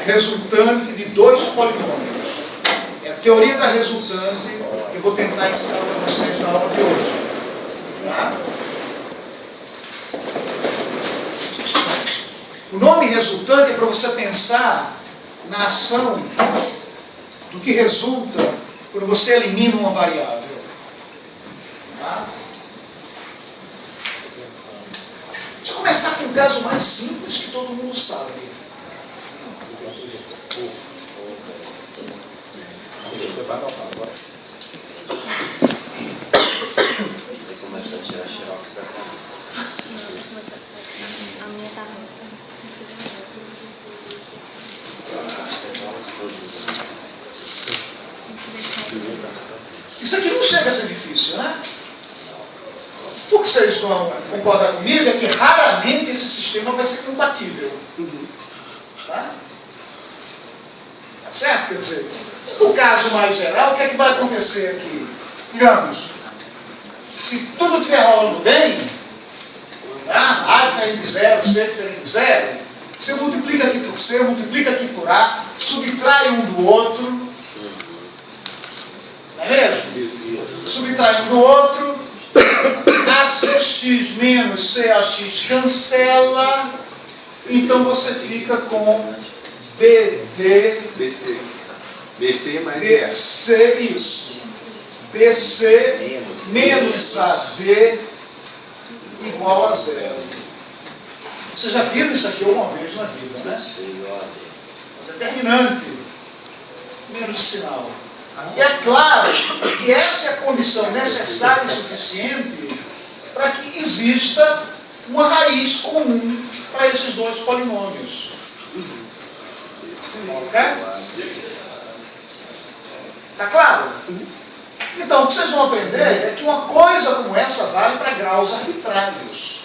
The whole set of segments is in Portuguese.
resultante de dois polinômios. É a teoria da resultante que eu vou tentar ensinar para vocês na aula de hoje. Tá? O nome resultante é para você pensar na ação do que resulta quando você elimina uma variável. Tá? Deixa eu começar com um caso mais simples que todo mundo sabe. Você vai anotar agora. Começa a tirar xerox da câmera. A minha tá ruim. Isso aqui não chega a ser difícil, né? O que vocês vão concordar comigo é que raramente esse sistema vai ser compatível. Tá? Tá certo? Quer dizer, no caso mais geral, o que é que vai acontecer aqui? Digamos, se tudo estiver rolando bem, tá? A diferente de zero, C diferente de zero, você multiplica aqui por C, multiplica aqui por A, subtrai um do outro, não é mesmo? Subtrai um do outro, ACX menos CAX cancela, então você fica com BD... BC mais BC, isso. BC menos AD igual a zero. Vocês já viram isso aqui alguma vez na vida, né? Determinante. Menos de sinal. E é claro que essa é a condição necessária e suficiente para que exista uma raiz comum para esses dois polinômios. Ok? Está claro? Então, o que vocês vão aprender é que uma coisa como essa vale para graus arbitrários.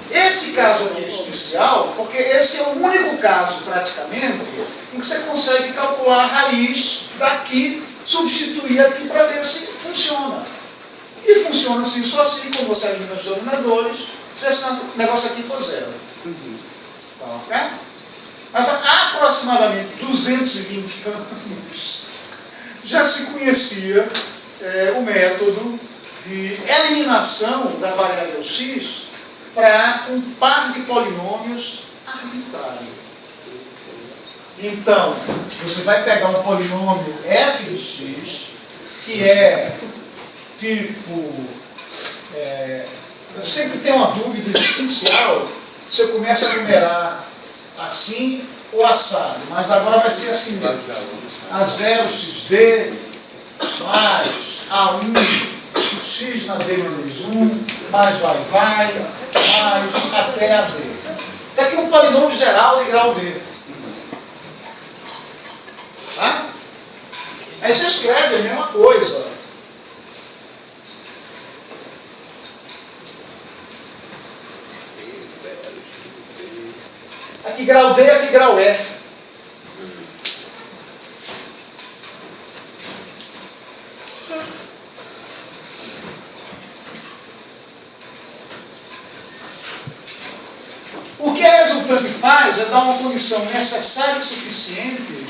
Esse caso aqui é especial, porque esse é o único caso, praticamente, em que você consegue calcular a raiz daqui, substituir aqui para ver se funciona. E funciona assim, só assim, como você elimina os denominadores, se esse negócio aqui for zero. Ok? Mas há aproximadamente 220 anos já se conhecia o método de eliminação da variável x para um par de polinômios arbitrário. Então, você vai pegar um polinômio f de x, que é tipo... sempre tem uma dúvida existencial, você começa a numerar assim ou assado, mas agora vai ser assim mesmo. A0xd mais A1 x na d menos 1, mais vai, mais até a d. Tem aqui um polinômio geral de grau d. Tá? Aí você escreve a mesma coisa. Aqui grau d, aqui grau e. O que a resultante faz é dar uma condição necessária e suficiente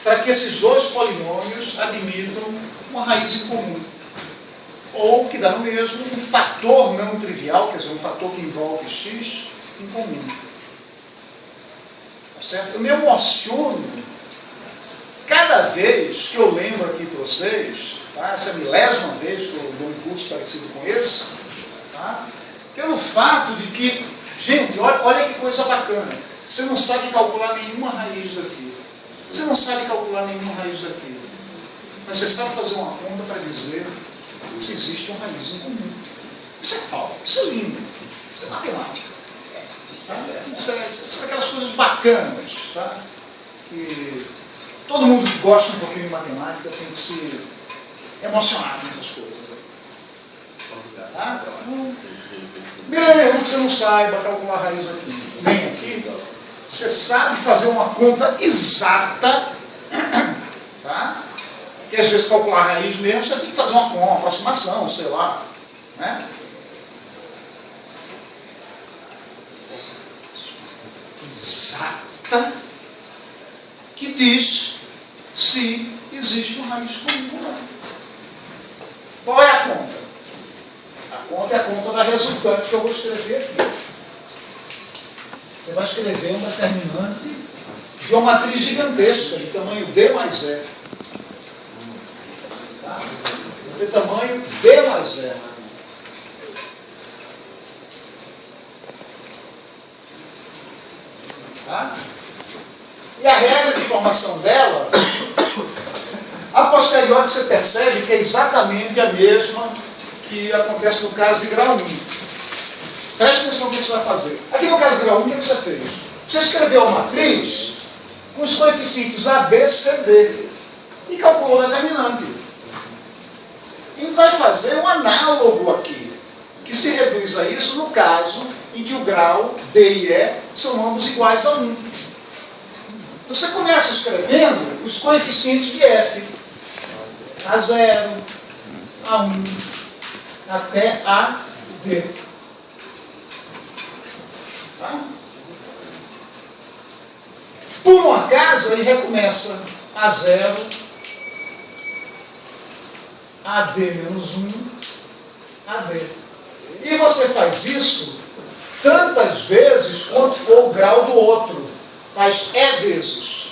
para que esses dois polinômios admitam uma raiz em comum. Ou, que dá no mesmo, um fator não trivial, quer dizer, um fator que envolve x em comum. Tá certo? Eu me emociono cada vez que eu lembro aqui para vocês, tá? Essa é a milésima vez que eu dou um curso parecido com esse, tá? Pelo fato de que, gente, olha que coisa bacana. Você não sabe calcular nenhuma raiz daqui. Você não sabe calcular nenhuma raiz daqui. Mas você sabe fazer uma conta para dizer se existe uma raiz em comum. Isso é pau, isso é lindo. Isso é matemática. Tá? Isso é aquelas coisas bacanas. Tá? Que todo mundo que gosta um pouquinho de matemática tem que se emocionar com essas coisas. Tá? Mesmo que você não saiba calcular a raiz aqui, nem aqui, você sabe fazer uma conta exata, tá? Que às vezes calcular a raiz mesmo, você tem que fazer uma aproximação, sei lá, né? Exata que diz se existe uma raiz comum ou não. Qual é a conta? A conta é a conta da resultante que eu vou escrever aqui. Você vai escrever um determinante de uma matriz gigantesca, de tamanho D mais E. Tá? De tamanho D mais E. Tá? E a regra de formação dela, a posteriori você percebe que é exatamente a mesma que acontece no caso de grau 1. Preste atenção no que você vai fazer. Aqui no caso de grau 1, o que você fez? Você escreveu a matriz com os coeficientes A, B, C, D e calculou o determinante. E vai fazer um análogo aqui, que se reduz a isso no caso em que o grau D e E são ambos iguais a 1. Então você começa escrevendo os coeficientes de F. A0, A1, até AD. Tá? Por um acaso, ele recomeça A0, AD menos 1, AD. E você faz isso tantas vezes quanto for o grau do outro. Faz E vezes.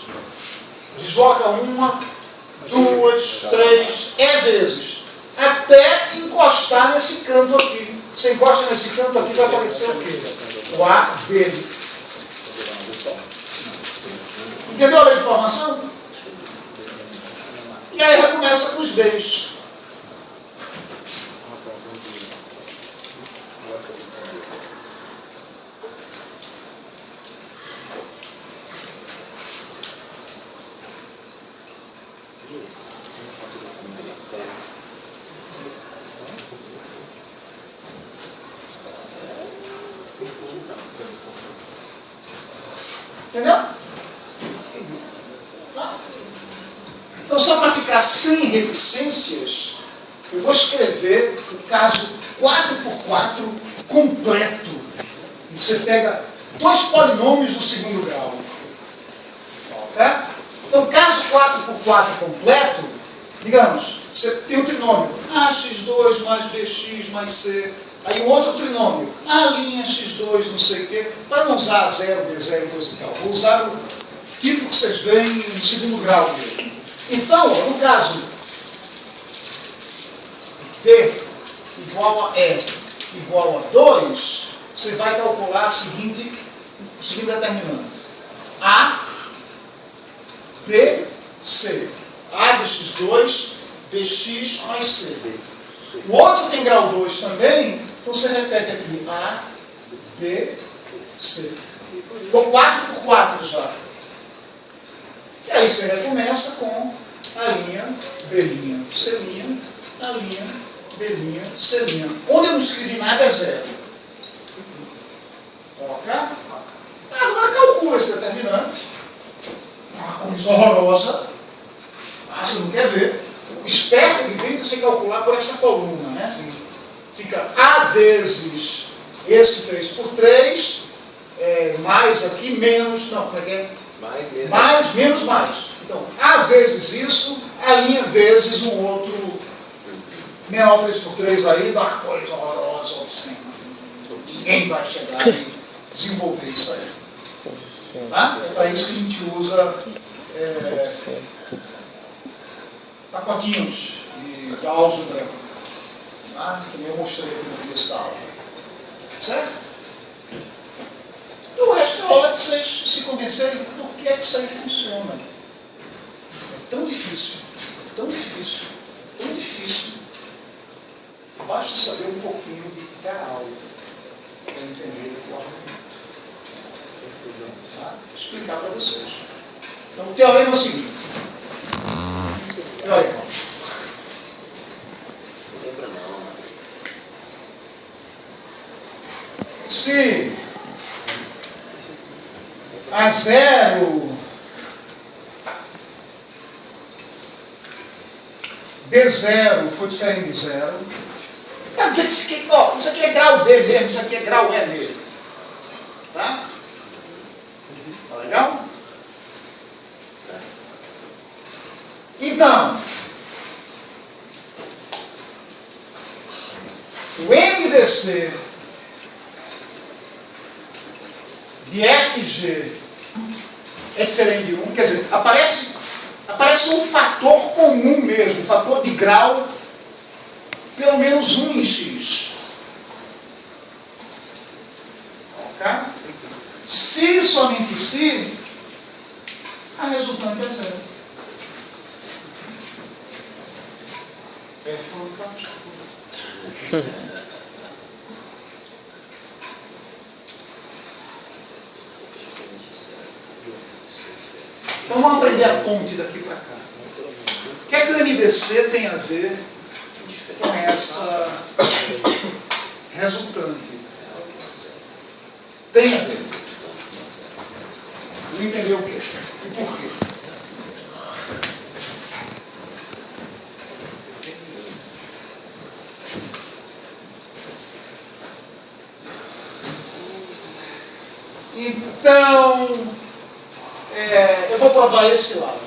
Desloca uma, duas, três, E vezes. Até encostar nesse canto aqui. Você encosta nesse canto aqui, vai aparecer o quê? O A dele. Entendeu a lei de formação? E aí recomeça com os Bs. Entendeu? Então, só para ficar sem reticências, eu vou escrever o caso 4x4 completo, em que você pega dois polinômios do segundo grau. Tá? Então, caso 4x4 completo, digamos, você tem um trinômio AX2 mais BX mais C. Aí um outro trinômio, A' x2, não sei o quê, para não usar 0, B0, coisa e tal. Vou usar o tipo que vocês veem no segundo grau mesmo. Então, no caso D igual a E igual a 2, você vai calcular o seguinte determinante. A, B, C. A de x2, BX mais C. O outro tem grau 2 também, então você repete aqui A, B, C. Ficou 4 por 4 já. E aí você recomeça com a linha, B', C', a linha, B', C'. Onde eu não escrevi nada é 0. Ok? Agora calcula esse determinante. Uma coisa horrorosa. Ah, você não quer ver. O esperto, evidente, é você calcular por essa coluna, né? Fica A vezes esse 3 por 3, mais aqui, menos, não, como é que é? Mais, menos, mais. Então, A vezes isso, a linha vezes um outro menor 3 por 3 aí, dá uma coisa horrorosa, obscena. Ninguém vai chegar e desenvolver isso aí. Tá? É para isso que a gente usa pacotinhos de álgebra, tá? Que eu mostrei aqui no começo da aula. Certo? Então o resto da aula é de vocês se convencerem por que é que isso aí funciona. É tão difícil, tão difícil, tão difícil. Basta saber um pouquinho de cada aula para entender o argumento. Tá? Vou explicar para vocês. Então o teorema é o seguinte. Teorema. Se A0 B0 for diferente de 0, quer dizer que isso aqui é grau D mesmo, isso aqui é grau E mesmo. Tá? Tá legal? Então, o MDC de FG é diferente de 1, quer dizer, aparece um fator comum mesmo, um fator de grau pelo menos 1 em X. Ok? Se somente se, a resultante é 0. F foi o caso. Então vamos aprender a ponte daqui para cá. O que é que o MDC tem a ver com essa resultante? Tem a ver. Não entendeu o quê? E por quê? Então, eu vou provar esse lado.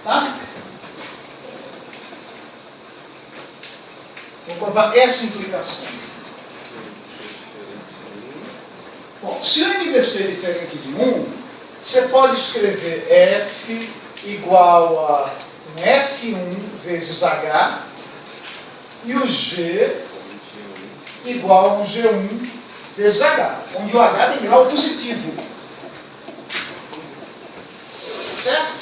Tá? Vou provar essa implicação. Bom, se o MDC é diferente de 1, você pode escrever F igual a um F1 vezes H e o G igual a um G1 vezes H, onde o H tem grau positivo. Certo?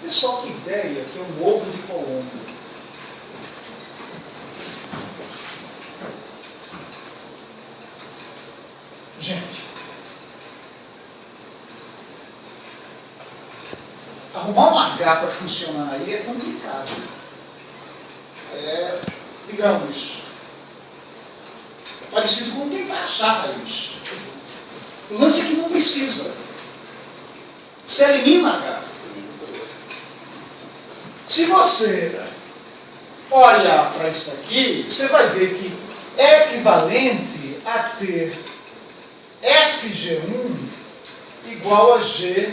Pessoal, que ideia que é um ovo de Colombo. Gente, arrumar um H para funcionar aí é complicado. Digamos, parecido com tentar achar a raiz. O lance é que não precisa. Você elimina H. Se você olhar para isso aqui, você vai ver que é equivalente a ter FG1 igual a GF1.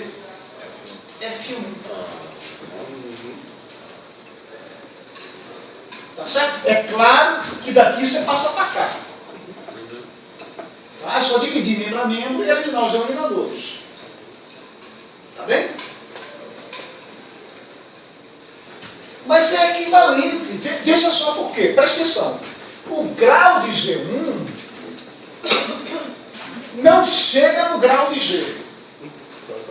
Tá certo? É claro que daqui você passa para cá. Tá? É só dividir membro a membro e eliminar os eliminadores. Tá bem? Mas é equivalente. Veja só por quê. Presta atenção. O grau de G1 não chega no grau de G.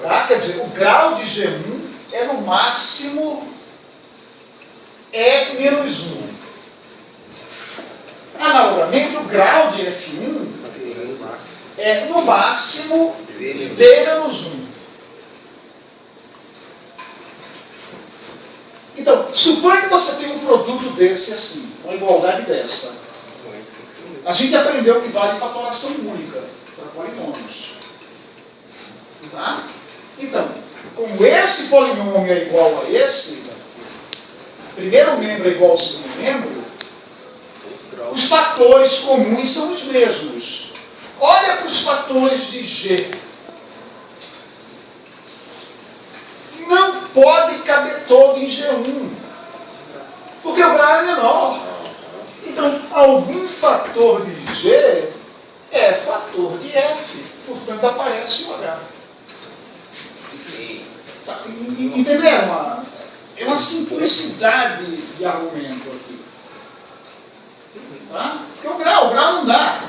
Tá? Quer dizer, o grau de G1 é no máximo menos 1. Analogamente, o grau de F1 é no máximo D menos 1. Então, suponha que você tem um produto desse assim, uma igualdade dessa. A gente aprendeu que vale fatoração única para polinômios. Tá? Então, como esse polinômio é igual a esse, primeiro membro é igual ao segundo membro, os fatores comuns são os mesmos. Olha para os fatores de G. Não pode caber todo em G1, porque o grau é menor. Então, algum fator de G é fator de F, portanto aparece o H. Tá, entenderam? É uma simplicidade de argumento aqui. Tá? Porque o grau não dá.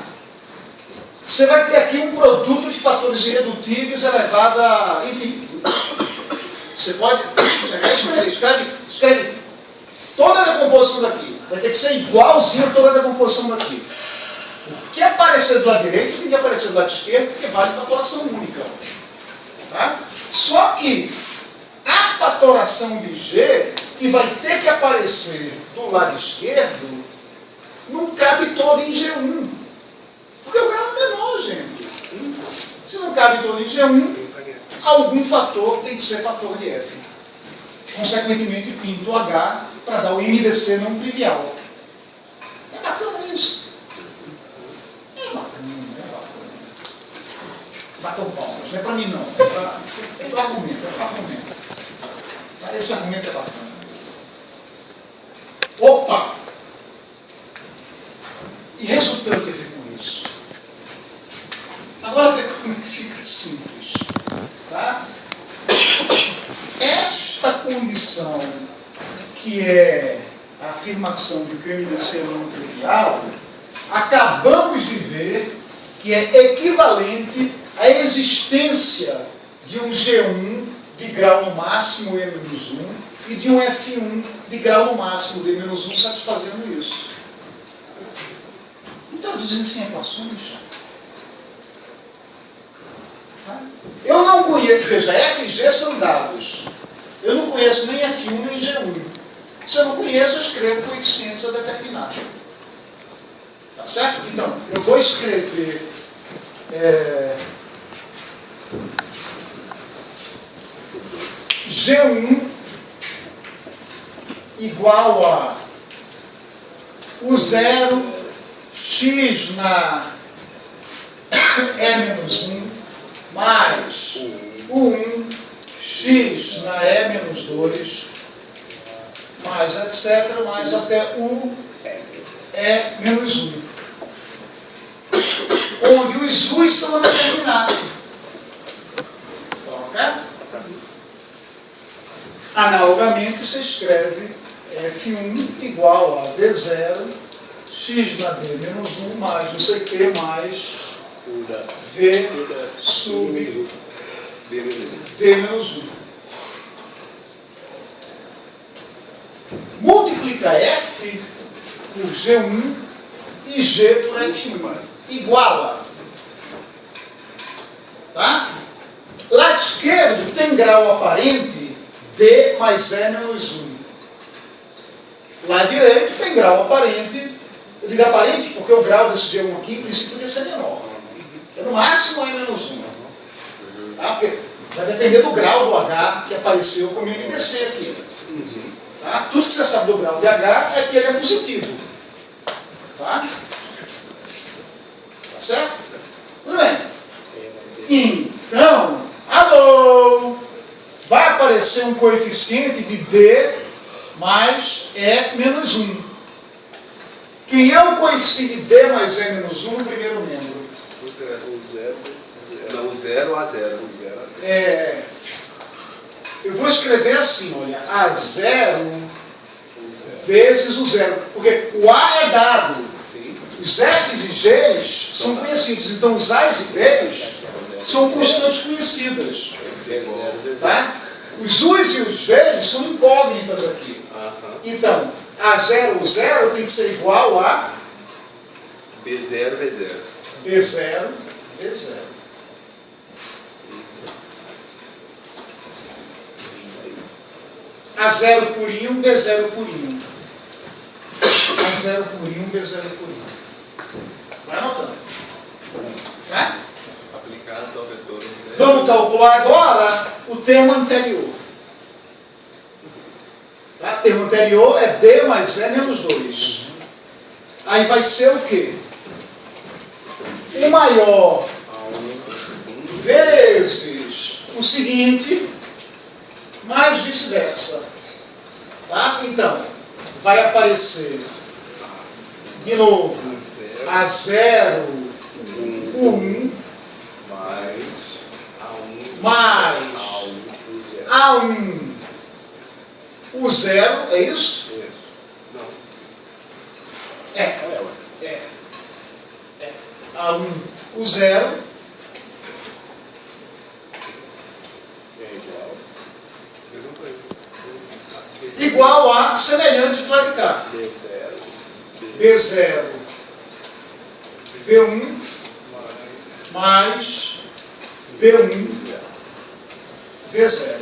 Você vai ter aqui um produto de fatores irredutíveis elevado a, enfim. Você pode escreve toda a decomposição daqui. Vai ter que ser igualzinho a toda a decomposição daqui. O que aparecer do lado direito tem que aparecer do lado esquerdo, porque vale fatoração única. Tá? Só que a fatoração de G, que vai ter que aparecer do lado esquerdo, não cabe todo em G1. Porque o grau é menor, gente. Se não cabe todo em G1, algum fator tem que ser fator de F. Consequentemente, pinto H para dar o MDC não trivial. É bacana isso. É bacana. Batam palmas. Não é para mim, não. É para o argumento. É para o argumento. Esse argumento é bacana. Opa! E resultante tem a ver com isso. Agora vê como é que fica simples. Tá? Esta condição, que é a afirmação de que o MDC é não trivial, acabamos de ver que é equivalente à existência de um G1 de grau no máximo E-1 e de um F1 de grau no máximo D-1 satisfazendo isso. Não traduzindo isso em equações. Tá? Eu não conheço, veja, F e G são dados. Eu não conheço nem F1 nem G1. Se eu não conheço, eu escrevo coeficientes a determinar. Tá certo? Então, eu vou escrever G1 igual a o 0 x na E-1 mais o 1 x na E-2 mais etc, mais até o E-1. Onde os u's são a determinar. Ok? Analogamente, se escreve F1 igual a V0 x na D-1 mais não sei o que mais V sub D-1. Multiplica F por G1 e G por F1. Iguala. Tá? Lado esquerdo tem grau aparente D mais E-1. Lado direito tem grau aparente. Eu digo aparente porque o grau desse G1 aqui, em princípio, podia ser menor. É no máximo E-1. Tá? Porque vai depender do grau do H que apareceu como MDC aqui. Tá? Tudo que você sabe do grau de H é que ele é positivo. Tá? Tá certo? Tudo bem. Então, alô! Vai aparecer um coeficiente de D mais E-1. Quem é o coeficiente de D mais E-1 no primeiro membro? O 0 a 0. Eu vou escrever assim, olha, A0 vezes o 0. Porque o A é dado. Os F's e G's são conhecidos. Então, os A's e B's são constantes conhecidas. Tá? Os U's e os V's são incógnitas aqui. Então, A0 ou 0 tem que ser igual a B0, V0. B0, V0. A0 por I1, B0 por I1. A0 por I1, B0 por I1. Vai anotando. Tá? Aplicados ao vetor 0. Vamos calcular agora o termo anterior. Tá? O termo anterior é D mais E menos 2. Aí vai ser o quê? O maior vezes o seguinte, mais vice-versa. Tá? Então, vai aparecer de novo A0, o 1, mais A1, o 0, é isso? Não. É. A1, o 0. Igual a semelhante de lá de cá. B0, V1 mais B1, V0.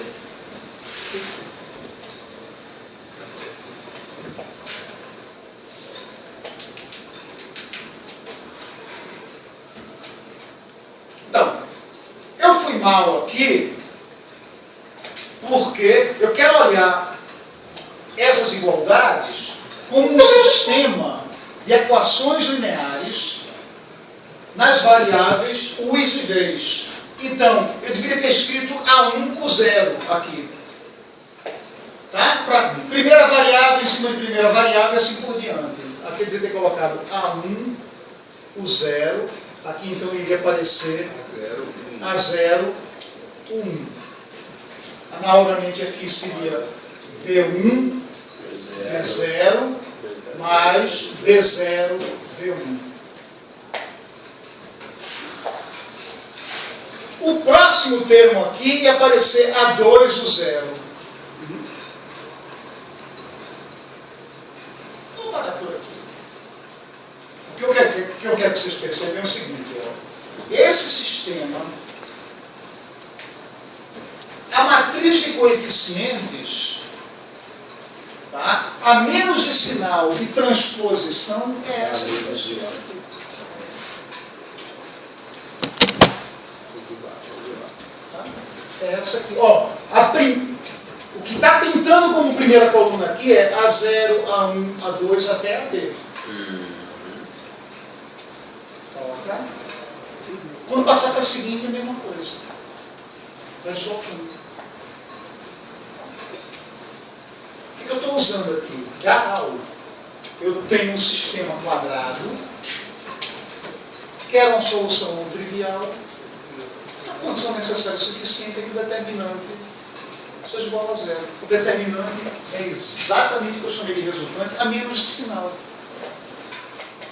Então, eu fui mal aqui porque eu quero olhar essas igualdades como um sistema de equações lineares nas variáveis u's e v's. Então, eu deveria ter escrito A1 com 0 aqui. Tá? Para primeira variável em cima de primeira variável e assim por diante. Aqui eu deveria ter colocado A1, o 0. Aqui então iria aparecer A0, 1. Analogamente aqui seria B1, V0, mais B0, V1. O próximo termo aqui ia aparecer A2, o 0. Vamos parar por aqui. O que eu quero que vocês percebam é o seguinte: ó. Esse sistema, a matriz de coeficientes, tá? A menos de sinal de transposição é essa aqui. É essa aqui. Ó, o que está pintando como primeira coluna aqui é A0, A1, A2 até AD. Tá? Quando passar para a seguinte é a mesma coisa. Vai deslocando. O que eu estou usando aqui? Gal. Eu tenho um sistema quadrado, quero uma solução não trivial. A condição necessária suficiente é que o determinante seja igual a 0. O determinante é exatamente o que eu chamei de resultante, a menos de sinal.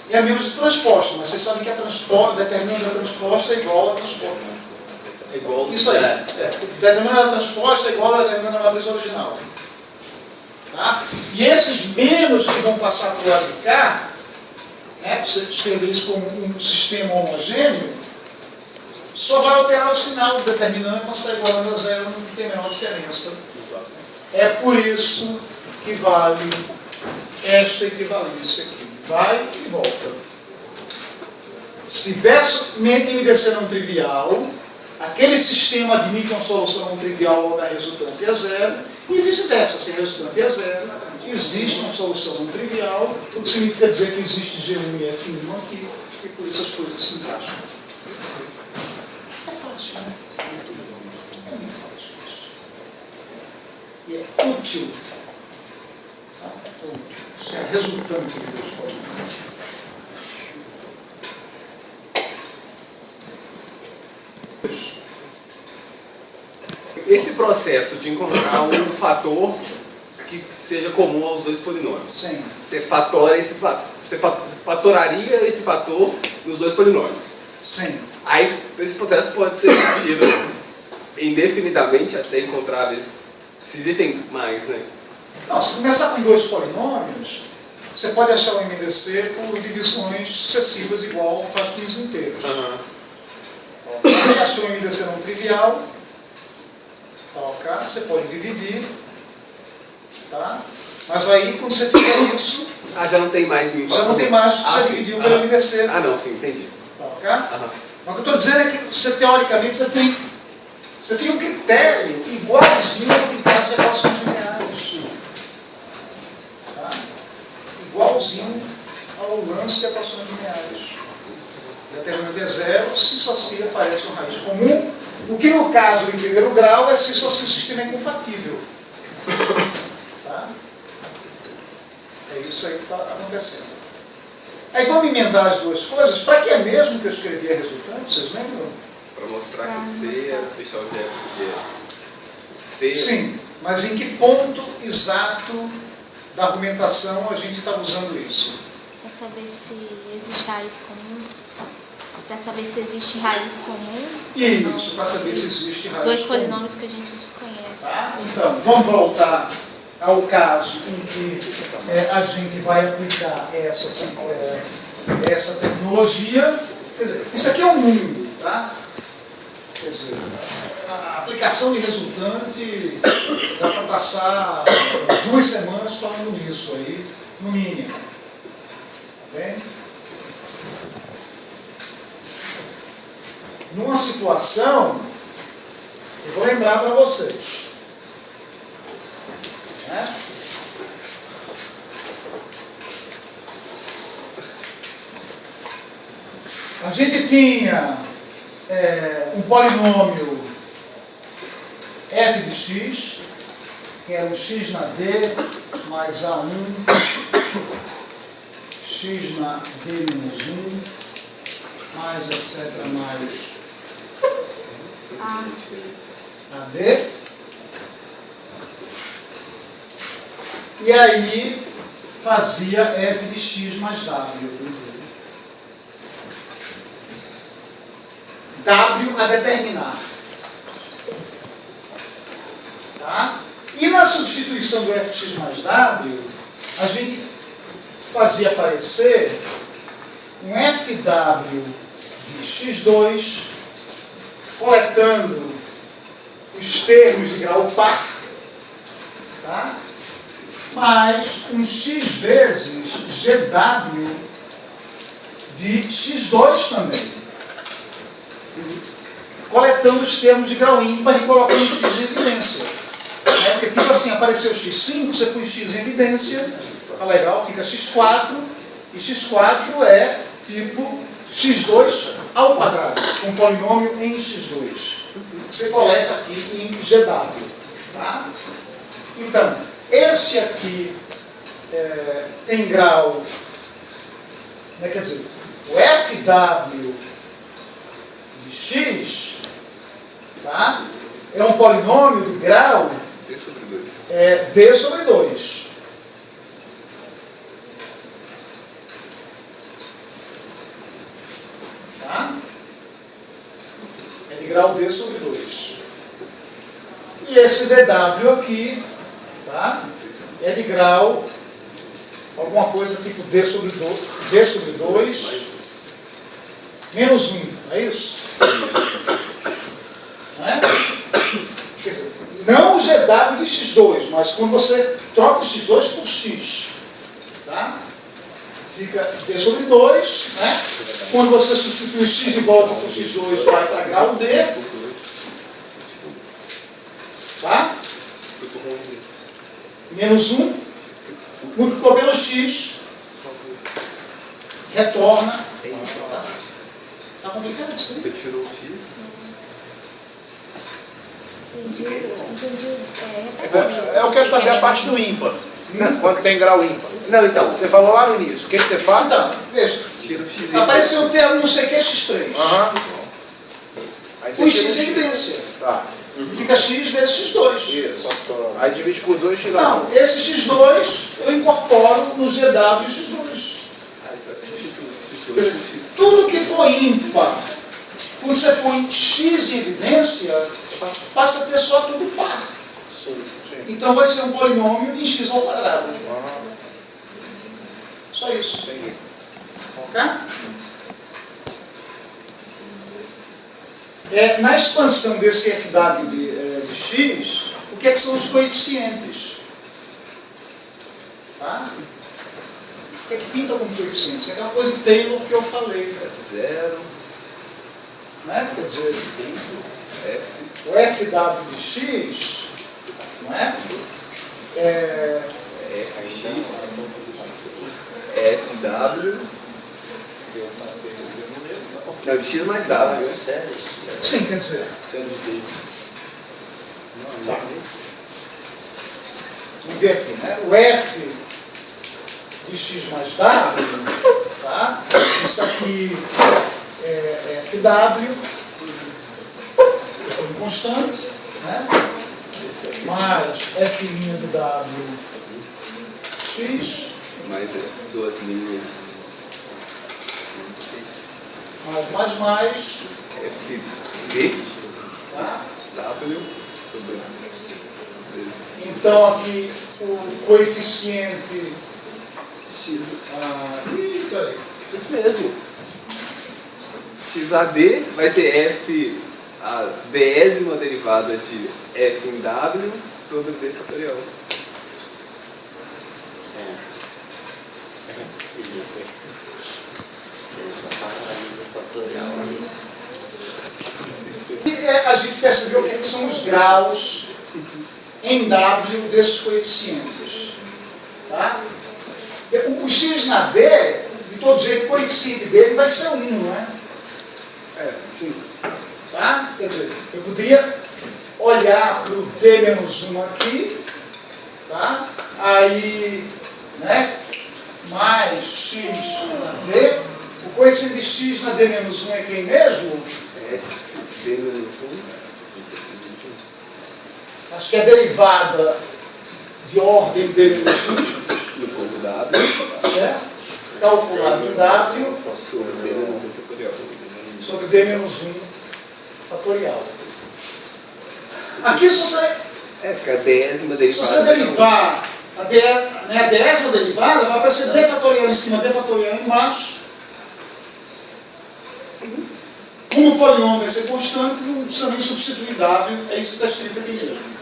E a menos de transposta, mas vocês sabem que o determinante da transposta é igual a transposta. É igual. Isso aí. O determinante da transposta é igual ao determinante da matriz original. Tá? E esses menos que vão passar para o lado de cá, né, para você descrever isso como um sistema homogêneo, só vai alterar o sinal do determinante, mas está igualando a 0, não tem a menor diferença. É por isso que vale esta equivalência aqui. Vai e volta. Se versus-mente MDC não trivial, aquele sistema admite uma solução não trivial onde a resultante é 0, e vice-versa. Se a resultante é 0, existe uma solução não trivial, o que significa dizer que existe G1 e F1 aqui, e por isso as coisas se encaixam. É fácil, né? É muito fácil isso. E é útil. Tá? É útil. Isso é a resultante de Deus polinomiais. Esse processo de encontrar um fator que seja comum aos dois polinômios. Sim. Você fatora esse você fatoraria esse fator nos dois polinômios. Sim. Aí esse processo pode ser repetido indefinidamente até encontrar se existem mais, né? Não, se começar com dois polinômios, você pode achar o MDC por divisões sucessivas igual faz com os inteiros. Você achou o MDC não trivial, tá, você pode dividir, tá? Mas aí quando você fizer isso, já não tem mais nenhum. já não tem mais, você dividiu pelo MDC. Não, sim, entendi. Tá? Mas o que eu estou dizendo é que você, teoricamente, você tem um critério igualzinho ao critério de equações lineares. Tá? Igualzinho ao lance de equações lineares. O determinante é 0 se só se aparece uma raiz comum, o que no caso do primeiro grau é se só se o sistema é compatível. Tá? É isso aí que está acontecendo. Aí vamos emendar as duas coisas. Para que é mesmo que eu escrevi a resultante? Vocês lembram? Para mostrar que C era fechar o C. Sim, mas em que ponto exato da argumentação a gente estava usando isso? Para saber se existe raiz comum. Para saber se existe raiz comum. Isso, para saber se existe raiz dois comum. polinômios que a gente desconhece. Tá? Então, vamos voltar ao caso em que a gente vai aplicar essa tecnologia. Quer dizer, isso aqui é um mundo, tá? Quer dizer, a aplicação de resultante dá para passar 2 semanas falando nisso aí, no mínimo. Tá bem? Numa situação, eu vou lembrar para vocês. Né? A gente tinha um polinômio f de x, que é o x na d mais a1, x na d menos 1, mais etc. mais AD. E aí fazia f de x mais w. W a determinar. Tá? E na substituição do f de x mais w, a gente fazia aparecer um fw de x2, coletando os termos de grau par, tá? Mais um x vezes gw de x2 também, coletando os termos de grau ímpar e colocando x em evidência. Porque tipo assim, apareceu x5, você põe x em evidência, tá legal, fica x4, e x4 é tipo x2 ao quadrado, um polinômio em x2. Você coleta aqui em GW. Tá? Então, esse aqui tem grau, né, quer dizer, o FW de x, tá, é um polinômio de grau D sobre 2. Tá? É de grau D sobre 2. E esse DW aqui, tá, é de grau alguma coisa tipo D sobre 2 menos 1, é isso? Não é? Quer dizer, não o GW de x2, mas quando você troca o x2 por x, tá? Fica D sobre 2, né? Quando você substitui o x de volta por x2, vai para grau D, tá? Menos 1, multiplicou pelo x, retorna. Tá complicado isso aí? Você tirou o x? Entendi. Eu quero saber a parte do ímpar. Quando tem grau ímpar. Não, então, você falou lá no início. O que você faz? Então, veja. Tira o x. Apareceu um termo não sei o que, x3. Aí Põe tira x em evidência. Tá. Fica x vezes x2. Isso. Aí divide por 2 x Não, esse x2 eu incorporo no GW x2. Tudo que for ímpar, quando você põe x em evidência, passa a ter só tudo par. Sim. Então vai ser um polinômio em x ao quadrado. Só isso. Entendi. Ok? Na expansão desse FW de x, o que são os coeficientes? Tá? O que é que pinta como coeficientes? É aquela coisa de Taylor que eu falei. Zero. Né? Quer dizer, o FW de x, não é? FW. Não, de x mais w. Sim, quer dizer. Tá. Vamos ver aqui, né? O F de x mais w, tá? Isso aqui é FW, é constante, né? Mais F' de W x, Mais duas linhas. mais, FV. tá? W sobre. Então aqui o coeficiente X. peraí. Isso mesmo. XAD vai ser F, a décima derivada de F em W sobre D fatorial. E a gente percebeu o que são os graus em W desses coeficientes. Tá? O x na D, de todo jeito, o coeficiente dele vai ser 1, não é? Sim. Tá? Quer dizer, eu poderia olhar para o D-1 aqui, tá? Aí, né? Mais x na D. O coeficiente de x na D-1 é quem mesmo? D-1. Acho que é derivada de ordem D-1. No ponto W. Certo? Calculado W sobre D-1 fatorial. Aqui, se você que a décima derivada. derivar a décima derivada, vai aparecer D fatorial em cima, D fatorial embaixo. Como o polinômio vai ser constante, não precisa nem substituir W, é isso que está escrito aqui mesmo.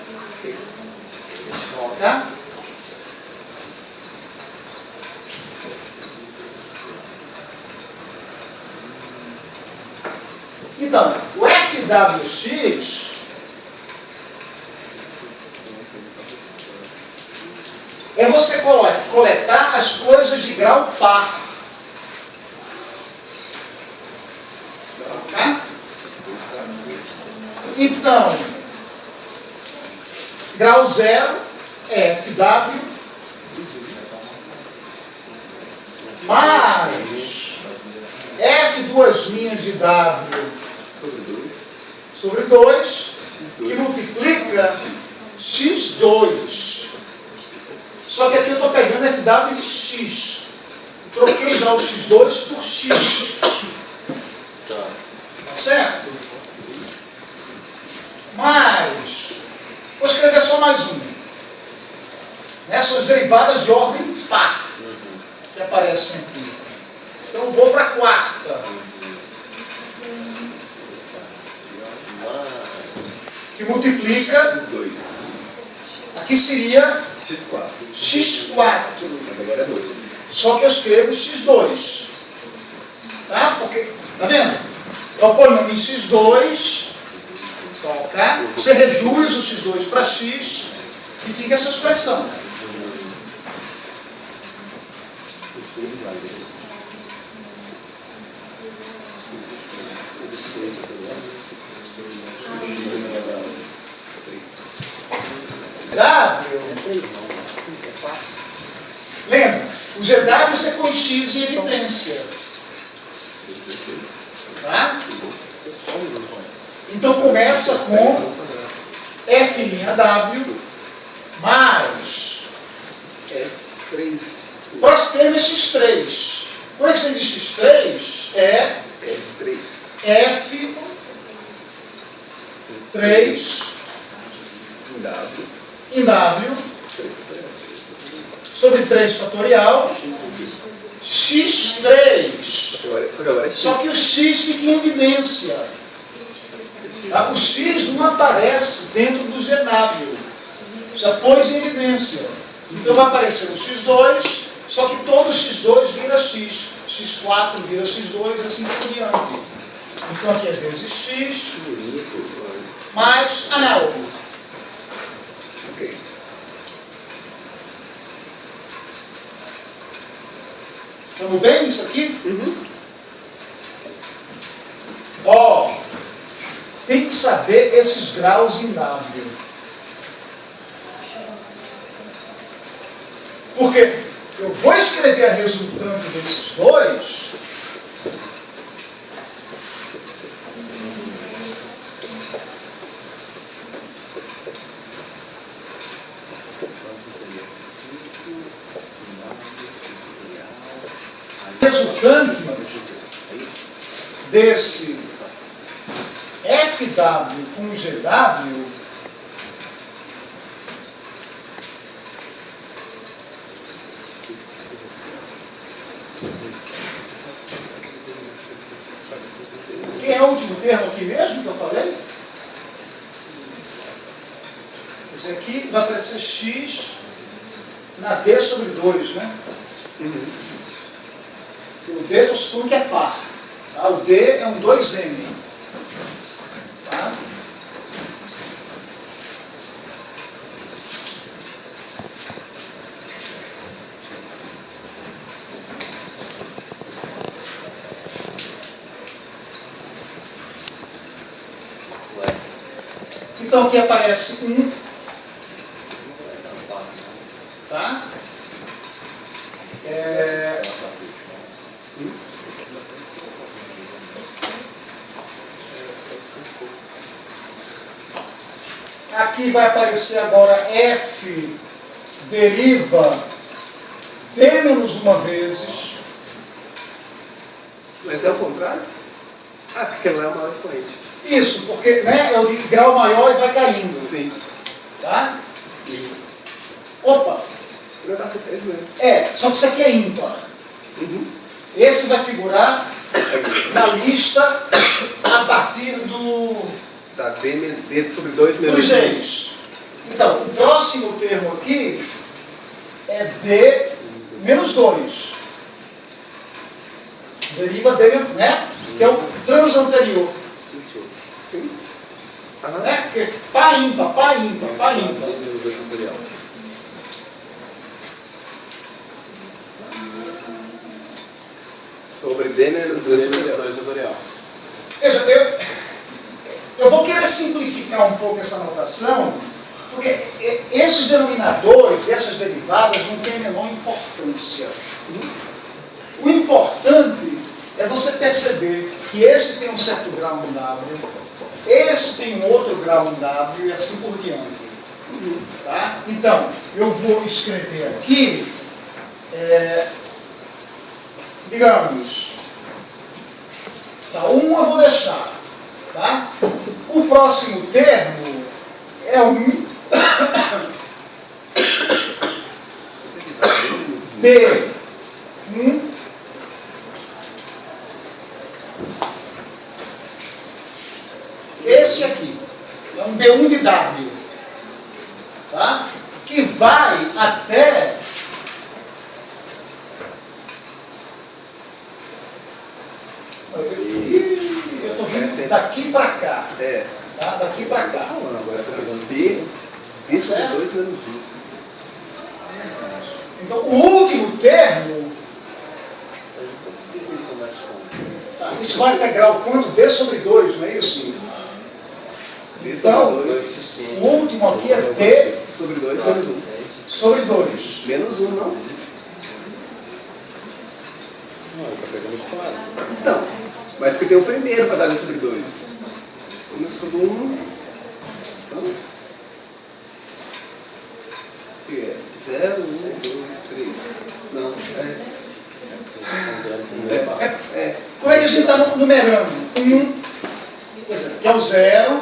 Tá? Então, o FWX é você coletar as coisas de grau par. Tá? Então, grau 0 é FW mais F duas linhas de W sobre 2 que multiplica x2. Só que aqui eu estou pegando FW de x. Troquei já o x2 por x. Tá certo? Mas, vou escrever só mais um. São as derivadas de ordem par que aparecem aqui. Então vou para a quarta. Que multiplica. Aqui seria x4. Agora é 2. Só que eu escrevo x2. Tá? Porque, tá vendo? É o polinômio em x2. Tá? Você reduz o x2 para x e fica essa expressão. W. Lembra? O GW você põe x em evidência. Tá? Então começa com F'W mais F3. o próximo termo é x3. O coeficiente de x3 é F3. F3 em W sobre 3 fatorial x3. Só que o x fica em evidência. Tá? O x não aparece dentro do GW. Já pôs em evidência. Então vai aparecer o x2, só que todo x2 vira x. x4 vira x2 e assim por diante. Então aqui às vezes x mais... não. Ok. Estamos bem nisso aqui? Tem que saber esses graus em W. Porque eu vou escrever a resultante desses dois. Resultante desse FW com GW quem é o último termo aqui mesmo que eu falei? Esse aqui vai aparecer x na D sobre 2, né? O D eu suponho que é par. Tá? O D é um 2M. Tá? Então aqui aparece 1. Tá? Aqui vai aparecer agora f deriva d menos 1 vezes. Mas é o contrário? Ah, porque não é o maior expoente. Isso, porque né, é o de grau maior e vai caindo. Sim. Tá? Opa! Não tá certo, é isso mesmo. Só que isso aqui é ímpar. Uhum. Esse vai figurar na lista a partir Tá, D sobre 2 menos dos Gs. Então, o próximo termo aqui é D menos 2. Deriva D, né? Que é o transanterior. Sim. Aham. Né? Porque par ímpar, par ímpar, par ímpar. Sobre D menos 2 fatorial. Veja, eu vou querer simplificar um pouco essa notação, porque esses denominadores, essas derivadas não têm a menor importância. O importante é você perceber que esse tem um certo grau em W, esse tem um outro grau em W e assim por diante. Tá? Então, eu vou escrever aqui, digamos, tá, 1 eu vou deixar. Tá? O próximo termo é um D1 esse aqui é um D1 de W, tá? Que vai até eu estou vindo daqui para cá. Tá? Daqui para cá. Agora está pegando D sobre 2 menos 1. Então, o último termo, tá, isso vai integrar o quanto? D sobre 2, não é isso? Então, o último aqui é D sobre 2 menos 1. sobre 2. Menos 1, não? Não, está pegando de fora. Não. Mas porque tem o primeiro para dar D sobre 2. 1 sobre 1. Então, que é 0, 1, 2, 3. Não, Como é que a gente está numerando? 1, que é o 0,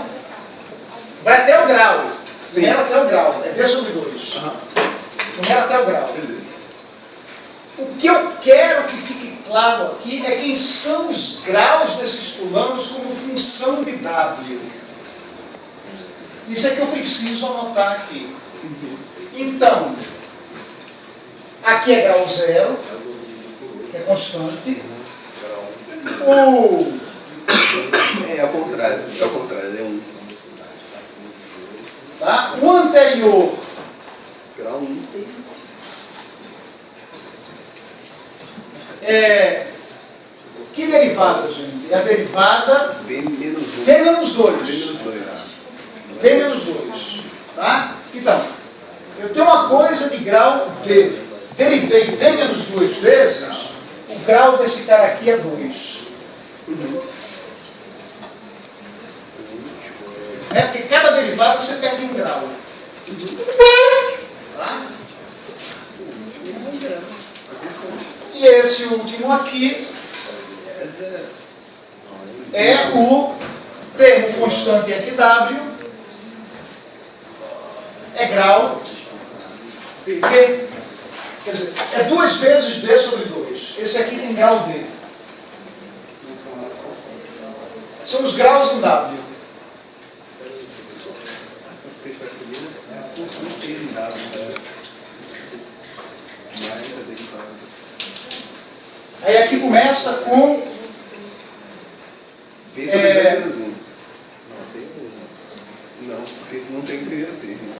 vai até o grau. Numera até o grau, é D sobre 2. Numera até o grau. O que eu quero que fique claro aqui é quem são os graus desses fulanos como função de W. Isso é que eu preciso anotar aqui. Então, aqui é grau 0, que é constante. ao contrário, ele é 1. Tá? O anterior Grau 1. que derivada, gente? É a derivada D menos 1. D menos 2. D menos 2. D menos 2. Tá? Então, eu tenho uma coisa de grau D. Derivei D menos 2 vezes, o grau desse cara aqui é 2. Porque cada derivada você perde um grau. Tá? E esse último aqui é o termo constante FW, é grau D. Quer dizer, é 2 vezes D sobre 2. Esse aqui tem grau D. São os graus em W. Aí aqui começa com D sobre 2 menos 1. Não, porque não tem primeiro termo.